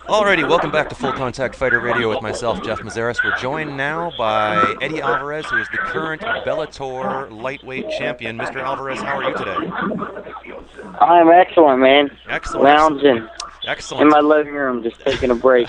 Alrighty, welcome back to Full Contact Fighter Radio with myself, Jeff Mazaris. We're joined now by Eddie Alvarez, who is the current Bellator lightweight champion. Mr. Alvarez, how are you today? I'm excellent, man. Excellent, Lounging in excellent. my living room, just taking a break.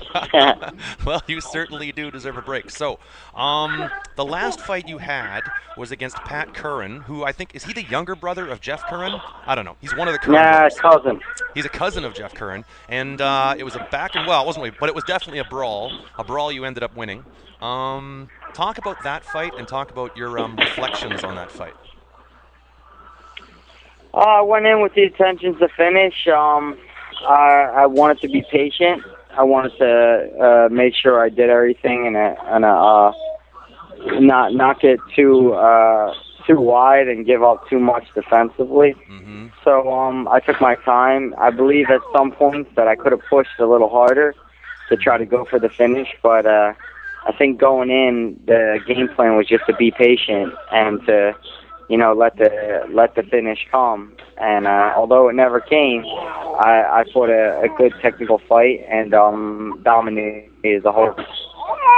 Well, you certainly do deserve a break. So, the last fight you had was against Pat Curran, who I think, is he the younger brother of Jeff Curran? I don't know. He's one of the Curran Nah, brothers. cousin. He's a cousin of Jeff Curran, and it was a back and well, it wasn't, but it was definitely a brawl you ended up winning. Talk about that fight and talk about your reflections on that fight. I went in with the intentions to finish. I wanted to be patient. I wanted to make sure I did everything and not get too wide and give up too much defensively. Mm-hmm. So I took my time. I believe at some points that I could have pushed a little harder to try to go for the finish, but I think going in, the game plan was just to be patient and to, let the finish come. And although it never came, I fought a good technical fight and dominated the whole.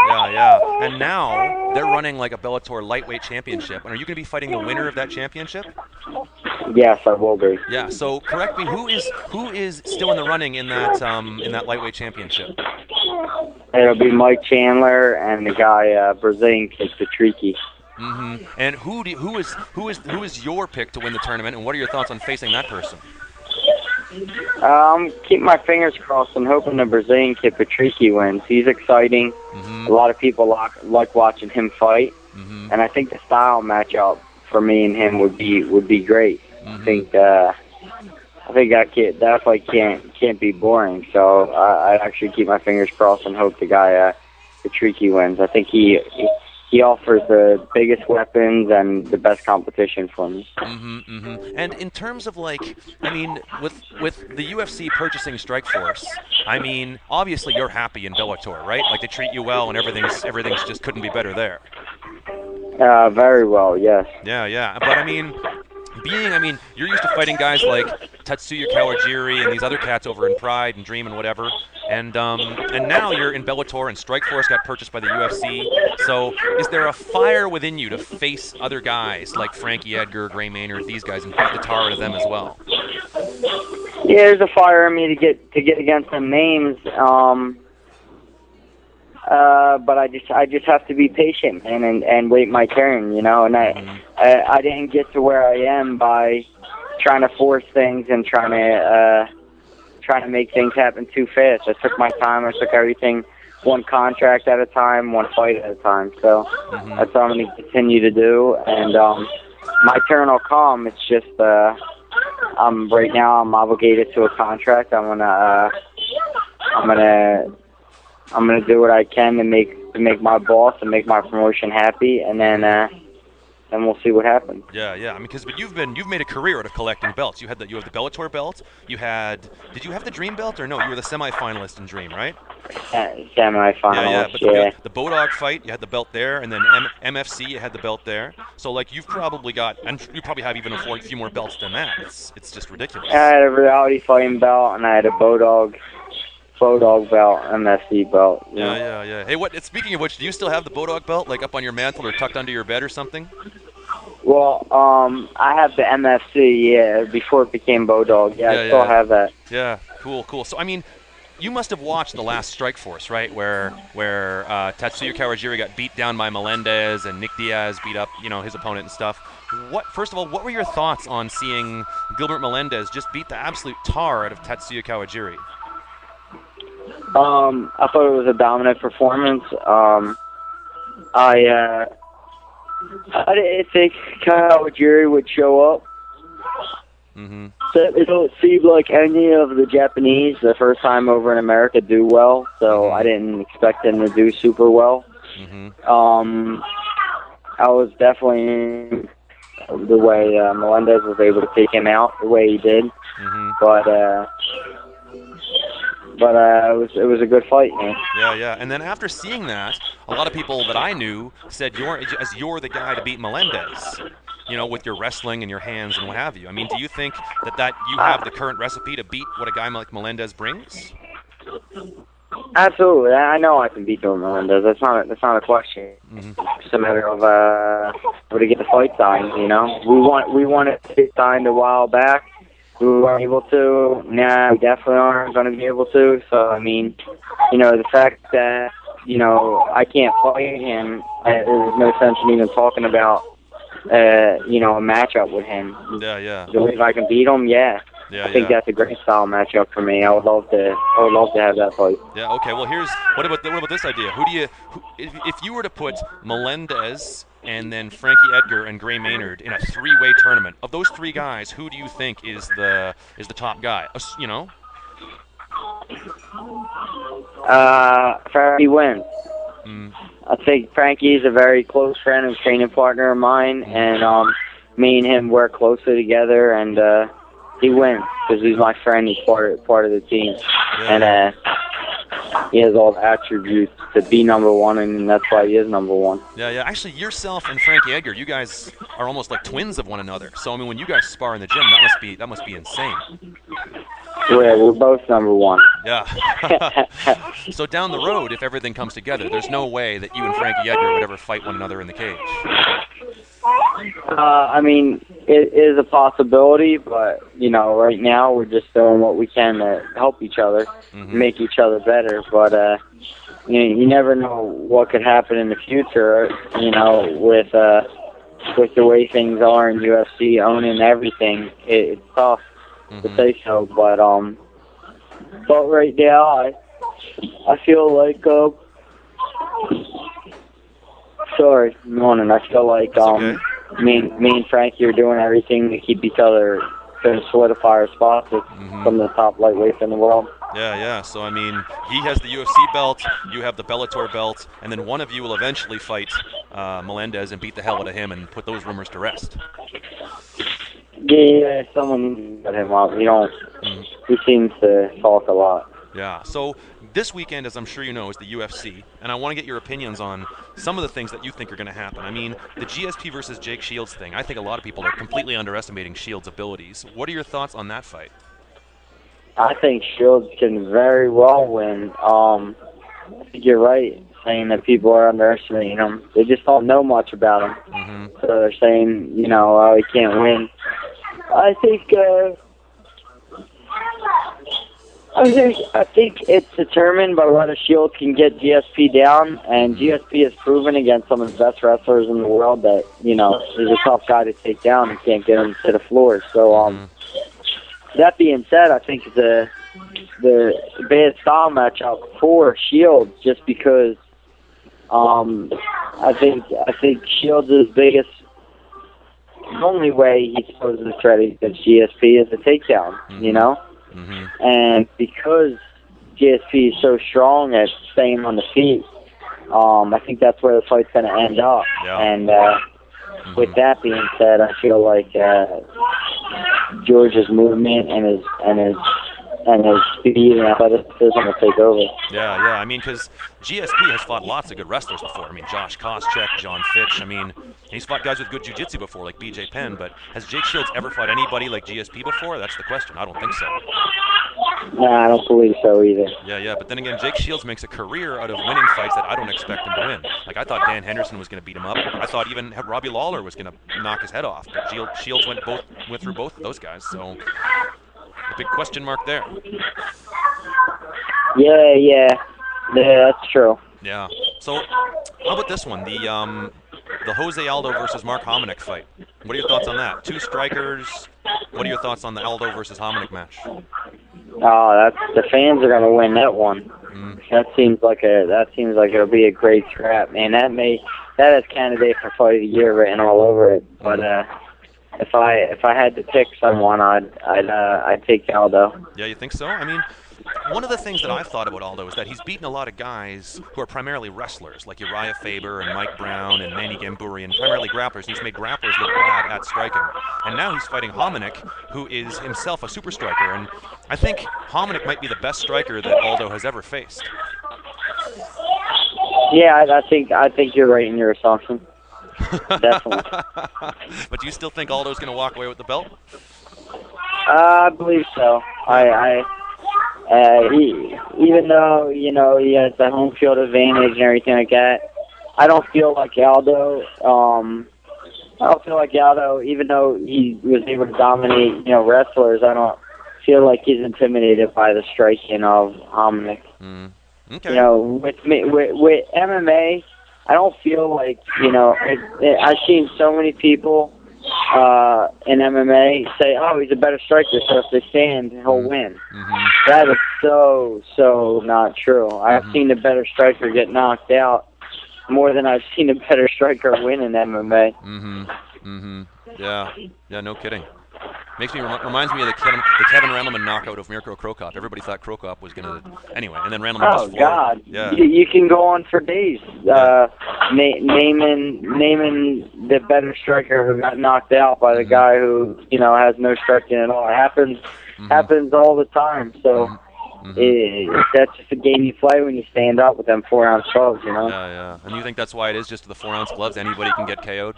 Yeah. And now they're running like a Bellator lightweight championship. And are you going to be fighting the winner of that championship? Yes, I will be. Yeah. So correct me. Who is still in the running in that lightweight championship? It'll be Mike Chandler and the guy Brazilian kid Patricky. Mm-hmm. And who is your pick to win the tournament? And what are your thoughts on facing that person? Keep my fingers crossed and hoping the Brazilian kid Patricky wins. He's exciting. Mm-hmm. A lot of people like watching him fight, Mm-hmm. and I think the style matchup for me and him would be great. Mm-hmm. I think that fight can't be boring. So I actually keep my fingers crossed and hope the guy Patricky wins. I think he offers the biggest weapons and the best competition for me. Mm-hmm, mm-hmm. And in terms of with the UFC purchasing Strikeforce, obviously you're happy in Bellator, right? Like they treat you well and everything's just couldn't be better there. Very well, yes. Yeah. But you're used to fighting guys like Tatsuya Kawajiri and these other cats over in Pride and Dream and whatever. And now you're in Bellator and Strikeforce got purchased by the UFC. So is there a fire within you to face other guys like Frankie Edgar, Gray Maynard, these guys, and beat the tar out of them as well? Yeah, there's a fire in me to get against some names. But I just have to be patient, man, and wait my turn, And I didn't get to where I am by trying to force things and trying to make things happen too fast. I took my time. I took everything one contract at a time, one fight at a time. So that's what I'm going to continue to do. And my turn will come. It's just right now I'm obligated to a contract. I'm gonna do what I can to make my boss and make my promotion happy, and then we'll see what happens. Yeah. But you've made a career out of collecting belts. You have the Bellator belt. Did you have the Dream belt or no? You were the semifinalist in Dream, right? Semi-finalist. Yeah. But the Bodog fight, you had the belt there, and then MFC, you had the belt there. So you've probably got, and you probably have even a few more belts than that. It's just ridiculous. I had a reality fighting belt, and I had a Bodog belt, MFC belt. Yeah. Hey, speaking of which, do you still have the Bodog belt, up on your mantle or tucked under your bed or something? Well, I have the MFC, before it became Bodog. I still have that. Yeah, cool. So, you must have watched the last Strikeforce, right, where Tatsuya Kawajiri got beat down by Melendez and Nick Diaz beat up, his opponent and stuff. First of all, what were your thoughts on seeing Gilbert Melendez just beat the absolute tar out of Tatsuya Kawajiri? I thought it was a dominant performance. I didn't think Kawajiri would show up. Mm-hmm. So it don't seem like any of the Japanese, the first time over in America, do well. So I didn't expect them to do super well. Mm-hmm. I was definitely the way Melendez was able to take him out the way he did. Mm-hmm. But it was a good fight, man. Yeah. And then after seeing that, a lot of people that I knew said you're the guy to beat Melendez. With your wrestling and your hands and what have you. Do you think that you have the current recipe to beat what a guy like Melendez brings? Absolutely, I know I can beat Joe Melendez. That's not a question. Mm-hmm. It's just a matter of where to get the fight signed. You know, we wanted to get signed a while back. We weren't able to. Nah, we definitely aren't going to be able to. So I mean, the fact that I can't fight him, there's no sense in even talking about a matchup with him. Yeah, yeah. If I can beat him, yeah. Yeah, I think that's a great style matchup for me. I would love to have that fight. Yeah. Okay. Well, what about this idea? If you were to put Melendez and then Frankie Edgar and Gray Maynard in a three-way tournament, of those three guys, who do you think is the top guy? Frankie wins. Mm. I think Frankie is a very close friend and training partner of mine, and me and him work closely together, and he wins because he's my friend. He's part of the team, and he has all the attributes to be number one, and that's why he is number one. Yeah, yeah. Actually, yourself and Frankie Edgar, you guys are almost like twins of one another. So I mean, when you guys spar in the gym, that must be insane. We're both number one. Yeah. So down the road, if everything comes together, there's no way that you and Frankie Edgar would ever fight one another in the cage. I mean, it is a possibility, but right now we're just doing what we can to help each other, make each other better. But you never know what could happen in the future. With the way things are in UFC, owning everything, it's tough to say so. But right now, I feel like sorry, morning. I feel like okay. me and Frankie are doing everything to keep each other to solidify our spots with some of the top lightweights in the world. Yeah, yeah. So, I mean, he has the UFC belt, you have the Bellator belt, and then one of you will eventually fight Melendez and beat the hell out of him and put those rumors to rest. Yeah, someone got him up. He seems to talk a lot. Yeah. So this weekend, as I'm sure you know, is the UFC, and I want to get your opinions on some of the things that you think are going to happen. I mean, the GSP versus Jake Shields thing, I think a lot of people are completely underestimating Shields' abilities. What are your thoughts on that fight? I think Shields can very well win. I think you're right saying that people are underestimating him. They just don't know much about him. So they're saying, oh, he can't win. I think it's determined by whether Shields can get GSP down, and GSP has proven against some of the best wrestlers in the world that, he's a tough guy to take down and can't get him to the floor. So, that being said, I think the bad style matchup for Shields, just because I think Shields' biggest, the only way he's supposed to threat against GSP is a takedown, And because GSP is so strong at staying on the feet, I think that's where the fight's going to end up. Yeah. And with that being said, I feel like George's movement and his speed and athleticism will take over. Yeah, yeah. I mean, because GSP has fought lots of good wrestlers before. I mean, Josh Koscheck, John Fitch. I mean, he's fought guys with good jiu-jitsu before, like BJ Penn. But has Jake Shields ever fought anybody like GSP before? That's the question. I don't think so. No, I don't believe so either. Yeah, yeah. But then again, Jake Shields makes a career out of winning fights that I don't expect him to win. Like, I thought Dan Henderson was going to beat him up. I thought even Robbie Lawler was going to knock his head off. But Shields went through both of those guys. So a big question mark there. Yeah, that's true. Yeah. So how about this one? The Jose Aldo versus Mark Hominick fight. What are your thoughts on that? Two strikers. What are your thoughts on the Aldo versus Hominick match? Oh, the fans are going to win that one. That seems like it'll be a great scrap, man. That has candidate for fight of the year written all over it. But if I had to pick someone, I'd take Aldo. Yeah, you think so? I mean, one of the things that I've thought about Aldo is that he's beaten a lot of guys who are primarily wrestlers, like Uriah Faber and Mike Brown and Manny Gamburian, primarily grapplers. He's made grapplers look bad at striking. And now he's fighting Hominick, who is himself a super striker. And I think Hominick might be the best striker that Aldo has ever faced. Yeah, I think you're right in your assumption. Definitely. But do you still think Aldo's going to walk away with the belt? I believe so. Even though he has the home field advantage and everything like that, I don't feel like Aldo. I don't feel like Aldo, even though he was able to dominate, wrestlers. I don't feel like he's intimidated by the striking of Hominick. Okay. With MMA, I don't feel like I've seen so many people in MMA say, "Oh, he's a better striker, so if they stand, he'll win." That is so not true. I've seen a better striker get knocked out more than I've seen a better striker win in MMA. Yeah, no kidding. Reminds me of the Kevin Randleman knockout of Mirko Krokop. Everybody thought Krokop was gonna anyway, and then Randleman just floored. God! Yeah. You can go on for days naming the better striker who got knocked out by the guy who has no striking at all. It happens all the time. So that's just a game you play when you stand up with them 4-ounce gloves. Yeah. And you think that's why it is just the 4-ounce gloves? Anybody can get KO'd.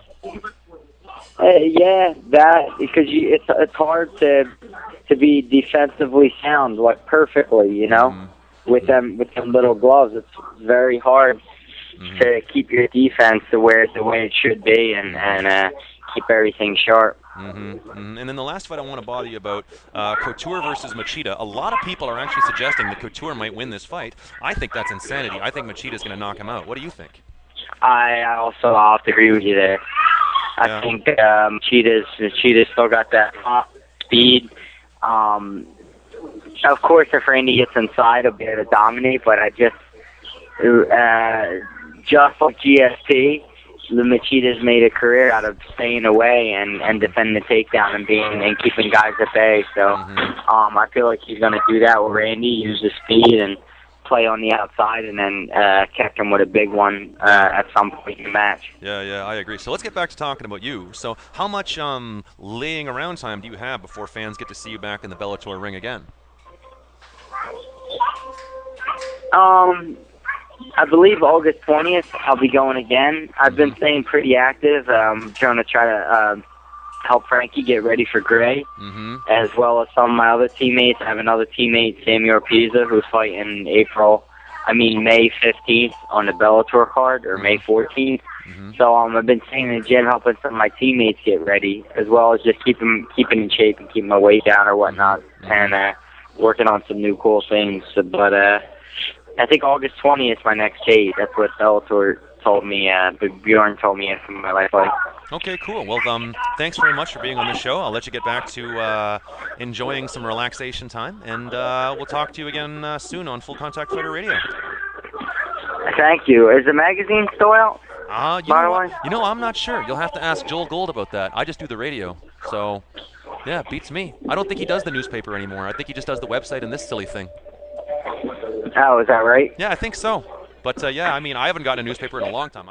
Yeah, that because it's hard to be defensively sound like perfectly, with them little gloves. It's very hard to keep your defense the way it should be and keep everything sharp. And then the last fight I want to bother you about, Couture versus Machida. A lot of people are actually suggesting that Couture might win this fight. I think that's insanity. I think Machida's going to knock him out. What do you think? I'll have to agree with you there. I think Machida's still got that top speed. Of course, if Randy gets inside, he'll be able to dominate. But I just like GSP, the Machida's made a career out of staying away and defending the takedown and keeping guys at bay. So I feel like he's going to do that with Randy, use his speed and play on the outside and then catch him with a big one at some point in the match. Yeah, I agree. So let's get back to talking about you. So how much laying around time do you have before fans get to see you back in the Bellator ring again? I believe August 20th I'll be going again. I've been staying pretty active, trying to help Frankie get ready for Gray, as well as some of my other teammates. I have another teammate, Samuel Pisa, who's fighting May 15th on the Bellator card, or May 14th. So I've been staying in the gym helping some of my teammates get ready, as well as just keeping in shape and keeping my weight down or whatnot, and working on some new cool things. But I think August 20th is my next date. That's what Bellator told me, Bjorn told me from my life. Okay, cool. Well, thanks very much for being on the show. I'll let you get back to enjoying some relaxation time, and we'll talk to you again soon on Full Contact Fighter Radio. Thank you. Is the magazine still out? You know, I'm not sure. You'll have to ask Joel Gold about that. I just do the radio, so yeah, beats me. I don't think he does the newspaper anymore. I think he just does the website and this silly thing. Oh, is that right? Yeah, I think so. But yeah, I haven't gotten a newspaper in a long time.